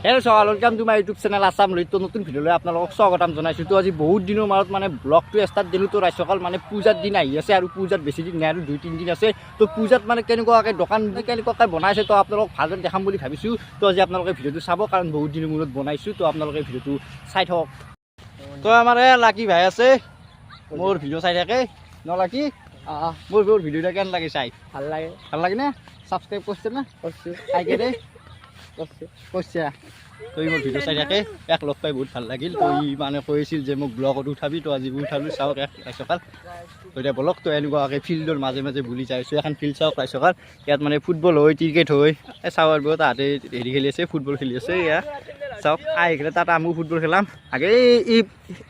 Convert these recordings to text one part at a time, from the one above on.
Hello' সকাল welcome to my YouTube channel Assam লইতো নতুন ভিডিঅ'লৈ আপোনালোকক স্বাগতম জনাইছোঁ। তো আজি বহুত দিনৰ মানত মানে ব্লগটো ষ্টাৰ্ট দিলোঁ। তো ৰাইজসকল মানে পূজাৰ দিন আহি আছে আৰু পূজাত বেছি দিন নাই আৰু 2-3 দিন আছে। তো পূজাত মানে কেনেকুৱাকৈ দোকান কেনেকুৱাকৈ বনাইছে তো আপোনালোকক ভালদৰে দেখাম বুলি ভাবিছোঁ। তো আজি আপোনালোকে ভিডিঅ'টো চাব, কাৰণ বহুত দিনৰ মূৰত বনাইছোঁ। তো আপোনালোকে ভিডিঅ'টো চাই থাকক। তো আমাৰ লাকি ভাই আছে, মোৰ ভিডিঅ' চাই থাকে ন লাকি? মোৰ ভিডিঅ'টা কেন লাগে চাই? ভাল লাগে না? ছাবস্ক্ৰাইব কৰিছে না? আইকে দে কৈছে। তো মোৰ ভিডিঅ' চাই থাকে, এক লগ পাই বহুত ভাল লাগিল। তো মানে কৈছিল যে মোক ব্লগত উঠাবি, তো আজি উঠালোঁ। চাওক ৰাইজসকল, তো এতিয়া বলক। তো এনেকুৱাকৈ ফিল্ডৰ মাজে মাজে বুলি যাইছোঁ। এখন ফিল্ড চাওক ৰাইজসকল, ইয়াত মানে ফুটবল হয়, ক্ৰিকেট হয়। চাওঁ আৰু তাহাঁতে হেৰি খেলি আছে, ফুটবল খেলি আছে। এয়া চাওক, আহি গ'লে তাত আমিও ফুটবল খেলাম। আগে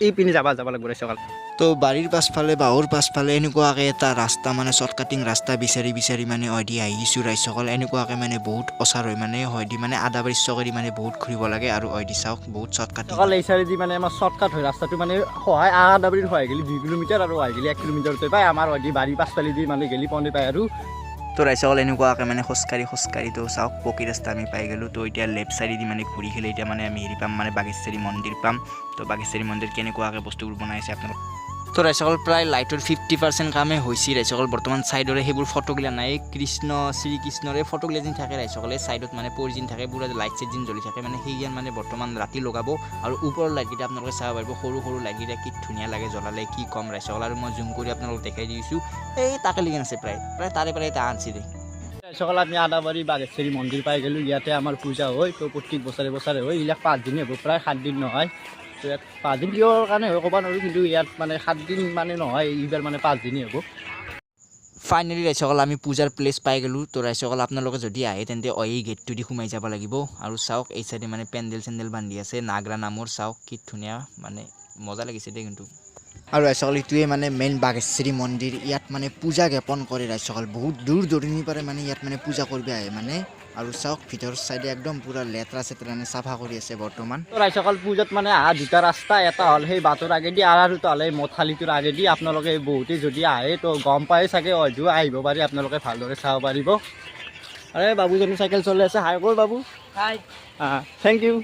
এই পিনে যাব লাগিব ৰাইজসকল। তো বাৰীৰ পাছফালে বাঁহৰ পাছফালে এনেকুৱাকৈ এটা ৰাস্তা মানে শ্বৰ্টকাটিং ৰাস্তা বিচাৰি মানে হয়দি আহিছোঁ ৰাইজসকল। এনেকুৱাকৈ মানে বহুত ওচৰ হয়, মানে হয়দি মানে আদা বাৰী চকেদি মানে বহুত ঘূৰিব লাগে আৰু হয়দি চাওক বহুত শ্বৰ্টকাটিং। এই চাইডেদি মানে আমাৰ শ্বৰ্টকাট হয় ৰাস্তাটো, মানে সহায় আদাবাৰীৰ সহায় গেলি 2 কিলোমিটাৰ আৰু সহায় গেলি 1 কিলোমিটাৰতে পায়। আমাৰ হয়দি বাৰীৰ পাছফালেদি মানে গেলি পৌনে পায় আৰু। তো ৰাইজসকল এনেকুৱাকৈ মানে খোজকাঢ়ি তো চাওক পকী ৰাস্তা আমি পাই গ'লোঁ। তো এতিয়া লেফ্ট চাইডেদি মানে ঘূৰি খেলি এতিয়া মানে আমি হেৰি পাম, মানে বাগেশ্বৰী মন্দিৰ পাম। তো বাগেশ্বৰী মন্দিৰ কেনেকুৱাকৈ বস্তুবোৰ বনাইছে আপোনালোক। তো ৰাইজসকল প্ৰায় লাইটৰ 50% কামেই হৈছে ৰাইজসকল। বৰ্তমান চাইডৰে সেইবোৰ ফটোগিলা নাই, শ্ৰীকৃষ্ণৰে ফটোগিলা যেন থাকে ৰাইজসকলে। চাইডত মানে পৰিজিন থাকে, পুৰা লাইট চাইট যেন জ্বলি থাকে, মানে সেইগিলান মানে বৰ্তমান ৰাতি লগাব। আৰু ওপৰৰ লাইটকেইটা আপোনালোকে চাব পাৰিব, সৰু সৰু লাইটকেইটা কি ধুনীয়া লাগে জ্বলালে, কি কম ৰাইজসকল। আৰু মই জুম কৰি আপোনালোকক দেখাই দিছোঁ, এই তাকে লিগেন আছে প্ৰায় তাৰে এটা আনছি দে। ৰাইজসকল আমি আদাবাৰী বাগেশ্বৰী মন্দিৰ পাই গ'লোঁ। ইয়াতে আমাৰ পূজা হয়। তো প্ৰত্যেক বছৰে হয়। এইবিলাক 5 দিনেই হ'ব, প্ৰায় 7 দিন নহয়। তো ইয়াত 5 দিন কিহৰ কাৰণে হয় ক'ব নোৱাৰোঁ, কিন্তু ইয়াত মানে 7 দিন মানে নহয়, এইবাৰ মানে 5 দিনেই হ'ব। ফাইনেলি ৰাইজসকল আমি পূজাৰ প্লেচ পাই গ'লোঁ। তো ৰাইজসকল আপোনালোকে যদি আহে তেন্তে এই গেটটো দি সোমাই যাব লাগিব। আৰু চাওক এই চাইডে মানে পেণ্ডেল বান্ধি আছে নাগৰা নামৰ। চাওক কি ধুনীয়া, মানে মজা লাগিছে দেই কিন্তু। আৰু ৰাইজসকল এইটোৱে মানে মেইন বাগেশ্বৰী মন্দিৰ। ইয়াত মানে পূজা জ্ঞাপন কৰে ৰাইজসকল, বহুত দূৰ দূৰণিৰ পৰা মানে ইয়াত মানে পূজা কৰিব আহে মানে। আৰু চাওক ভিতৰৰ চাইডে একদম পুৰা লেতেৰা চেতেৰা চাফা কৰি আছে বৰ্তমান। তো ৰাইজসকল পূজাত মানে দুটা ৰাস্তা, এটা হ'ল সেই বাটৰ আগেদি আৰু এটা হ'ল এই মথালিটোৰ আগেদি। আপোনালোকে বহুতেই যদি আহে তো গম পাই চাগে, হয়তো আহিব পাৰি, আপোনালোকে ভালদৰে চাব পাৰিব। আৰে বাবুজনী চাইকেল চলাই আছে, হাই কৰ বাবু। হাই। Thank U.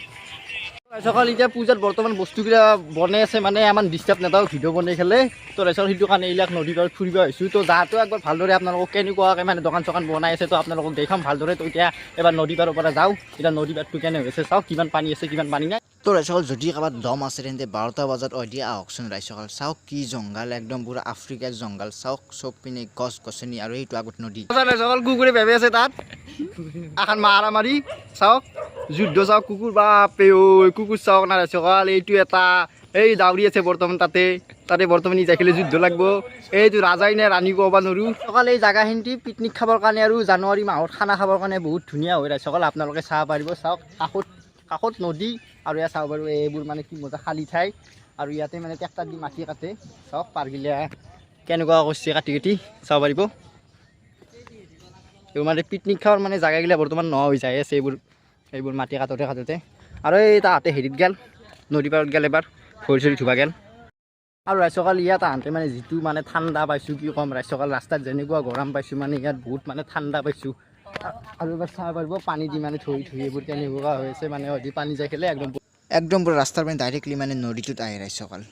ৰাইজসকল এতিয়া পূজাত বৰ্তমান বস্তুবিলাক বনাই আছে, মানে আমাৰ ডিষ্টাৰ্ব নাথাকক ভিডিঅ' বনাই খেলে। তো ৰাইজসকল সেইটো কাৰণে এইবিলাক নদী পাৰত ফুৰিব আহিছোঁ। তো যাওঁতেও একবাৰ ভালদৰে আপোনালোকক কেনেকুৱাকৈ মানে দোকান চোকান বনাই আছে তো আপোনালোকক দেখাম ভালদৰে। তো এতিয়া এবাৰ নদী পাৰৰ পৰা যাওঁ। এতিয়া নদী পাৰটো কেনে হৈছে চাওক, কিমান পানী আছে কিমান পানী নাই। তো ৰাইজসকল যদি কাৰোবাৰ দম আছে তেন্তে 12টা বজাত দিয়া আহকচোন ৰাইজসকল। চাওক কি জংঘল, একদম পুৰা আফ্ৰিকাৰ জংঘল। চাওক চব পিনে গছ গছনি আৰু এইটো আগত নদী। ৰাইজসকল কুকুৰে ভেবে আছে তাত এখন মাৰি চাওক, যুদ্ধ চাওক, কুকুৰ বা কুকুৰ চাওক না ৰাইজসকল। এইটো এটা এই দাউৰি আছে বৰ্তমান, তাতে বৰ্তমান ই যাইছিলে যুদ্ধ লাগব। এইটো ৰাজাই নে ৰাণী ক'ব নোৱাৰোঁ। ৰাইজসকল এই জাগাখিনি পিকনিক খাবৰ কাৰণে আৰু জানুৱাৰী মাহত খানা খাবৰ কাৰণে বহুত ধুনীয়া হয় ৰাইজসকল, আপোনালোকে চাব পাৰিব। চাওক কাষত নদী, আৰু ইয়াত চাব পাৰিব এইবোৰ মানে কি মজা খালী ঠাই। আৰু ইয়াতে মানে ট্ৰেক্টৰ দি মাটি কাটে, চাওক পাৰগিলা কেনেকুৱা কৰিছে কাটি চাব পাৰিব। এইবোৰ মানে পিকনিক খাৱাৰ মানে জাগাগিলা বৰ্তমান নোহোৱা হৈ যাই আছে, এইবোৰ মাটি কাটোতে। আৰু এই তাহাঁতে হেৰিত গেল, নদী পাৰত গেল, এবাৰ ভৰি চৰি ধুবা গেল। আৰু ৰাইজসকল ইয়াত তাহাঁতে মানে যিটো মানে ঠাণ্ডা পাইছোঁ কি ক'ম ৰাইজসকল, ৰাস্তাত যেনেকুৱা গৰম পাইছোঁ মানে ইয়াত বহুত মানে ঠাণ্ডা পাইছোঁ। আৰু এবাৰ চাব পাৰিব পানী দি মানে ধুই এইবোৰ কেনেকুৱা হৈ আছে, মানে অধি পানী যাই খেলে একদম পুৰা ৰাস্তাৰ মানে ডাইৰেক্টলি মানে নদীটোত আহে ৰাইজসকল।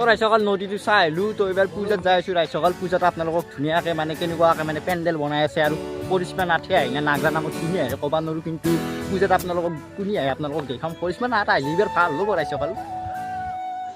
ৰাইজসকল নদীটো চাই আহিলোঁ। তো এইবাৰ পূজাত যাই আছোঁ ৰাইজসকল। পূজাত আপোনালোকক ধুনীয়াকৈ মানে কেনেকুৱাকৈ মানে পেণ্ডেল বনাই আছে, আৰু কৰিশ্মা নাথে আহি না নাগৰা নামত কোনে আহে ক'ব নোৱাৰোঁ, কিন্তু পূজাত আপোনালোকক কোনে আহে আপোনালোকক দেখাম। কৰিশ্মা নাথ আহিলে এইবাৰ ভাল হ'ব ৰাইজসকল।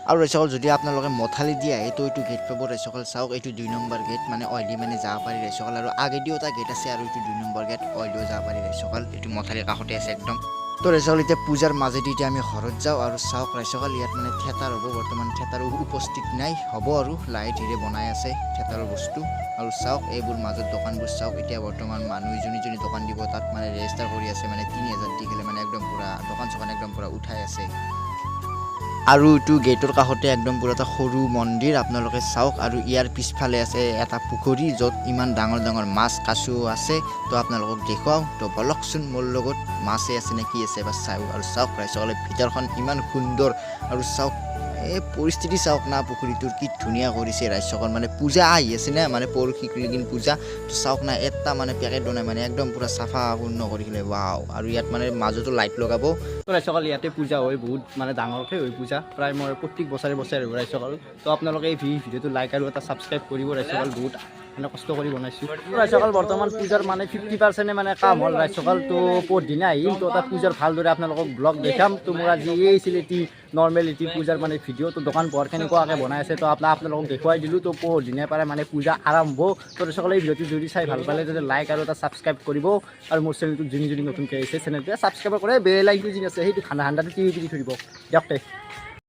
আৰু ৰাইজসকল যদি আপোনালোকে মথালি দি আহে তো এইটো গেট পাব ৰাইজসকল। চাওক এইটো 2 নম্বৰ গেট, মানে অইলি মানে যাব পাৰি ৰাইজসকল। আৰু আগেদিও এটা গেট আছে, আৰু এইটো 2 নম্বৰ গেট, অইলিও যাব পাৰি ৰাইজসকল। এইটো মথালিৰ কাষতে আছে একদম। তো ৰাইজসকল এতিয়া পূজাৰ মাজেদি এতিয়া আমি ঘৰত যাওঁ। আৰু চাওক ৰাইজসকল ইয়াত মানে থিয়েটাৰ হ'ব, বৰ্তমান থিয়েটাৰ উপস্থিত নাই, হ'ব আৰু লাহে ধীৰে বনাই আছে থিয়েটাৰৰ বস্তু। আৰু চাওক এইবোৰ মাজত দোকানবোৰ চাওক, এতিয়া বৰ্তমান মানুহ যোনী দোকান দিব তাত মানে ৰেজিষ্টাৰ কৰি আছে, মানে 3000 দি খেলে মানে একদম পুৰা দোকান চোকান একদম পুৰা উঠাই আছে। আৰু এইটো গেটৰ কাষতে একদম পুৰা এটা সৰু মন্দিৰ আপোনালোকে চাওক আৰু ইয়াৰ পিছফালে আছে এটা পুখুৰী য'ত ইমান ডাঙৰ ডাঙৰ মাছ কাছু আছে তো আপোনালোকক দেখুৱাওঁ তো বলকচোন মোৰ লগত মাছে আছে নে কি আছে বা চাওঁ আৰু চাওক ৰাইজসকলে ভিতৰখন ইমান সুন্দৰ আৰু চাওক এই পৰিস্থিতি চাওক না পুখুৰীটোৰ কি ধুনীয়া কৰিছে ৰাইজসকল মানে পূজা আহি আছে না মানে পৰশিকিন পূজা তো চাওক না এটা মানে পেকেট বনাই মানে একদম পুৰা চাফা পূৰ্ণ কৰি কিনে ৱাও আৰু ইয়াত মানে মাজতো লাইট লগাব তো ৰাইজসকল ইয়াতে পূজা হয় বহুত মানে ডাঙৰকৈ হয় পূজা প্ৰায় মই প্ৰত্যেক বছৰে বছৰে হয় ৰাইজসকল তো আপোনালোকে এই ভিডিঅ'টো লাইক আৰু এটা ছাবস্ক্ৰাইব কৰিব ৰাইজসকল বহুত মানে কষ্ট কৰি বনাইছোঁ ৰাইজসকল বৰ্তমান পূজাৰ মানে 50% মানে কাম হ'ল ৰাইজসকল তো পৰদিনা আহিম তো তাত পূজাৰ ভালদৰে আপোনালোকক ব্লগ দেখাম তো মোৰ আজি এই চিলেটি নৰ্মেলিটি পূজাৰ মানে ভিডিঅ' তো দোকান পোহাৰ কেনেকুৱাকৈ বনাই আছে তো আপোনালোকক দেখুৱাই দিলোঁ তো পৰদিনাৰ পৰা মানে পূজা আৰম্ভ তো ৰাইজসকল এই ভিডিঅ'টো যদি চাই ভাল পালে তেতিয়া লাইক আৰু এটা ছাবস্ক্ৰাইব কৰিব আৰু মোৰ চেনেলটো যোন নতুনকৈ আহিছে চেনেলটোৱে ছাবস্ক্ৰাইব কৰে বেল আইকনটো যি আছে সেইটো ঠাণ্ডাটো টিভি থৈ দিব দিয়ক